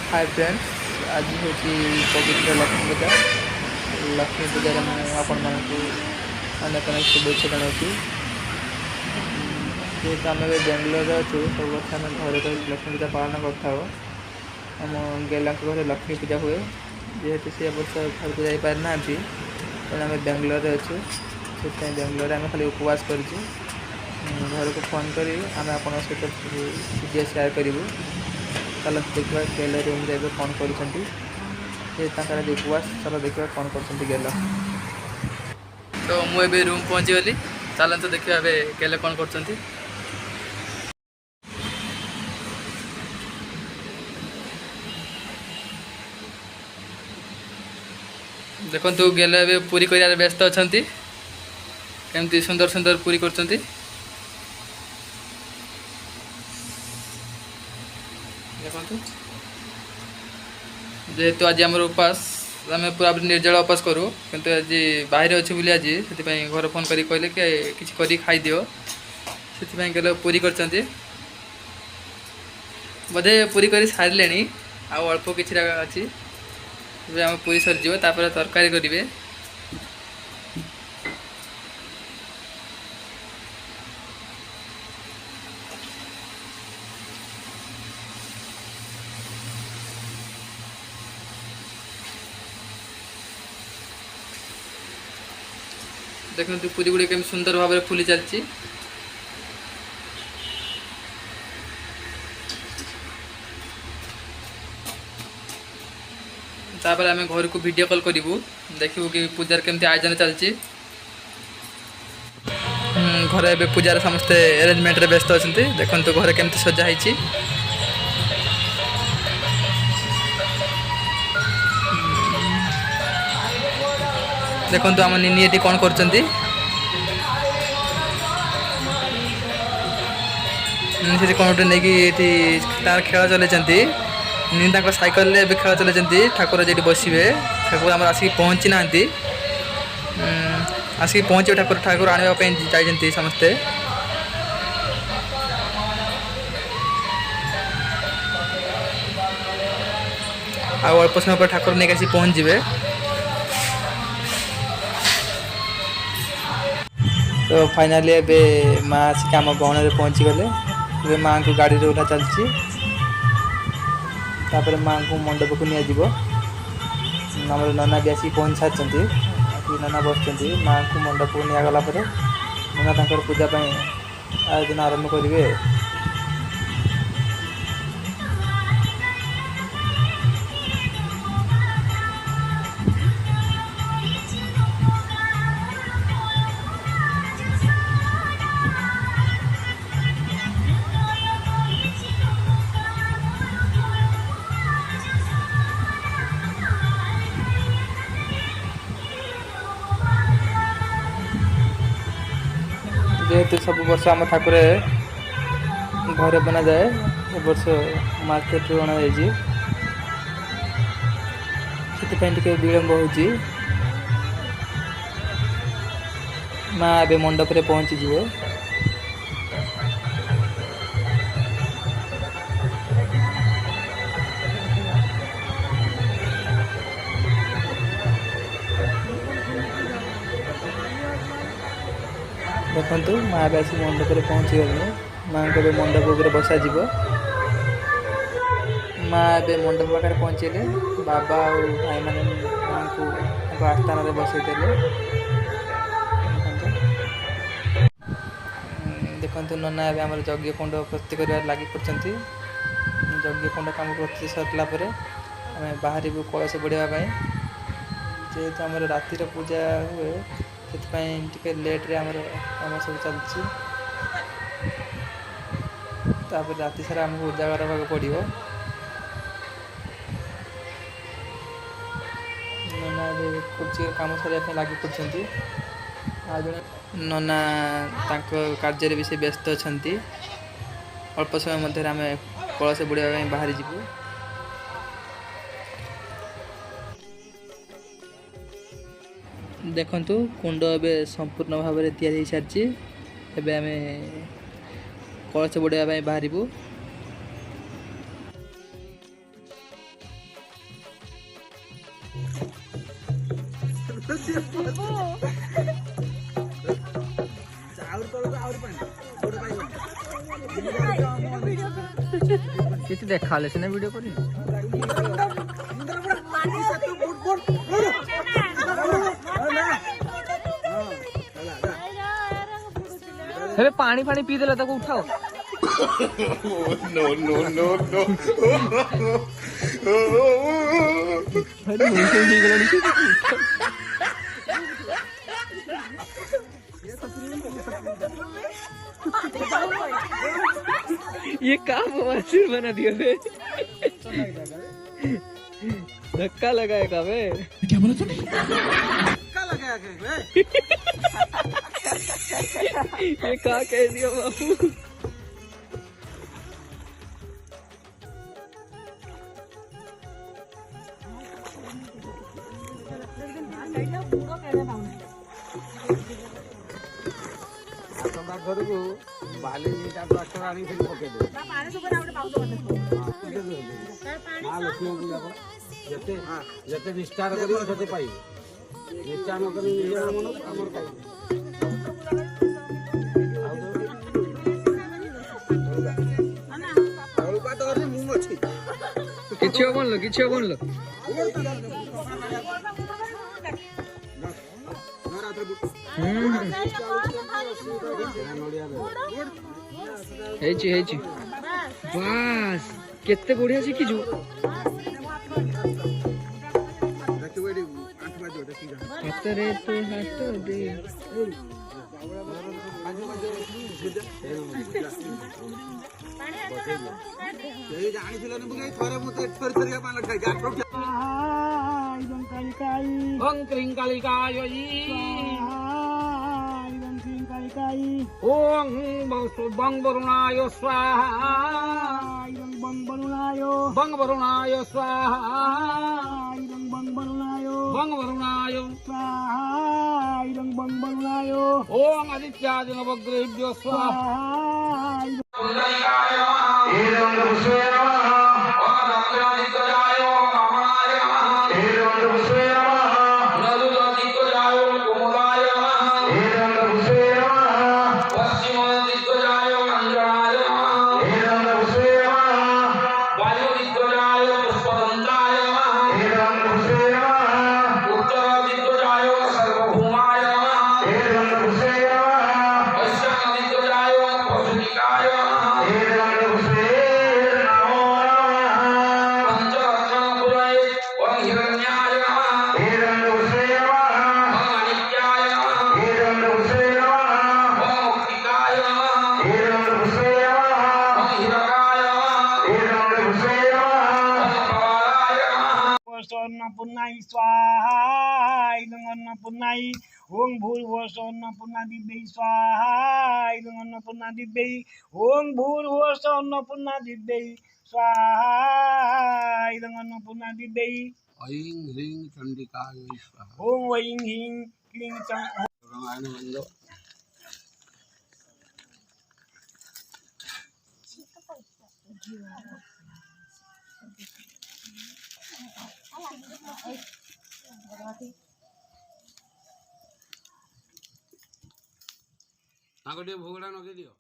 Hi friends, आज हूँ पवित्र लक्ष्मी पूजा। लक्ष्मी पूजा आपण मानक अनेक अनेक शुभेच्छा जनाऊँ। जेहेतु आम बेंगलोर अच्छु सब वर्ष आम घर लक्ष्मी पूजा पालन करम। गेला घर लक्ष्मी पूजा हुए जेहेतु सी वर्ष घर को जाई पारि ना तेणु आम बेंगलोर अच्छु से बेंगलोर आम खाली उपवास कर घर को फोन कर आम आप सहित वीडियो सेयार करूँ। चलो देखा गेल रूम रे कौन कर उपवास। चलो देखा कौन कर गेल। तो मुझे रूम पहुँची गली। चलते देखिए गेले कौन कर। देखु गेले पूरी कर व्यस्त अच्छा केमती सुंदर सुंदर पूरी कर। जेहेतु आज आम उपास आम पूरा निर्जल उपास करूँ किंतु आज बाहर अच्छे बोली आज से घर फोन कर कहले कि कर खाई दियो से गले पूरी कर बोधे पूरी कर सारे आउ अल्प कि अच्छी आम पूरी सरीज तरकारी करेंगे। देखते पूरी गुड़ी केम सुंदर भाव में फुली चलती। तापर आम घर को वीडियो कॉल करूँ देखू कि पूजार केमती आयोजन चलती। घर ए पूजार समस्ते अरेंजमेंट रे व्यस्त अच्छा। देखो घर केमती सजा है। देखो आम निनी ये कौन कर कौन गोटे नहीं तार खेल चलती। निनी साइकिल रे खेल चलती। ठाकुर जी बसवे ठाकुर आम आसिक पहुँची ना आसिक पहुँचे ठाकुर ठाकुर आने जाती समस्ते। अल्प समय पर ठाकुर नहीं आसी पहुँच जाए। तो फाइनाली एबे माँ आसिक आम गहन में पहुँची गले। माँ को गाड़ी रे उठा चलती। तापर माँ को मंडप को नि आम नना भी आसिक पहुँच सारी। नना बस माँ को मंडप को निगला नना तक पूजा आयोजन आरंभ करेंगे। जेहेतु सब वर्ष आम ठाकुर घर बना जाए ए वर्ष मार्केट रू अणा से विलम्ब हो। माँ ए मंडप रे पहुँची जाए। देखु माँ भी आसिक मंडप में पहुँची गले। माँ को मंडप उपर बसा माँ ए मंडप पाखे पहुँचे बाबा और भाई मैंने माँ को आस्थान में बसईदे। देखु नना ए आम यज्ञ कुंड प्रस्तुति कर लगी पड़ते। यज्ञ कुंड कम प्रस्तुति सरला आम बाहर कलश बढ़ावाई जेहेतु आम रातिर पूजा हुए से लेट्रे आम कम सब चलती। राति सारा आमको उजागर होगा पड़ो। नना कुर्सी कम सर लगी पड़ते। नना कार्य भी से व्यस्त अच्छा। अल्प समय मध्य आम कलश बुड़ाई बाहरी जीवु। देखु कुंड ए संपूर्ण भाव में तैयारी सारी। एबे आम कलश बुड़ाई बाहर। କିଛି ଦେଖାଲେ ସିନା ଭିଡିଓ କରି ଏବେ ପାଣି ଫାଣି ପିଇ ଦେଲା ତାକୁ ଉଠାଅ। नो नो नो नो ये काम मशहूर बना दिया बे। धक्का लगाएगा बे। क्या बोला तूने? धक्का लगाएगा बे। ये क्या कह दिया बाबू? घर को बाली ट्राक्टर आनी पकड़ दे जिते निष्ठार करते पाइब निष्ठा न कर किसी बन लो बास केते बढ़िया शिखीचु हातरे तो हाथ दे ओम बंग वरुणाय स्वाहा बंग वरुणाय स्वाहा बंग वरुणाय ओम आदित्याय नवग्रहेभ्यो स्वाहा अन्नपूर्णाई स्वाहा अन्नपूर्णाई ओम भूर्भुवस्सु अन्नपूर्णा दिव्यै स्वाहा अन्नपूर्णा दिव्यै ओम भूर्भुवस्सु अन्नपूर्णा दिव्यै स्वाहा अन्नपूर्णा दिव्यै ऐं ह्रीं चंडिकाय स्वाहा ओम ऐं ह्रीं क्लीं भोगड़ा नगे दियो।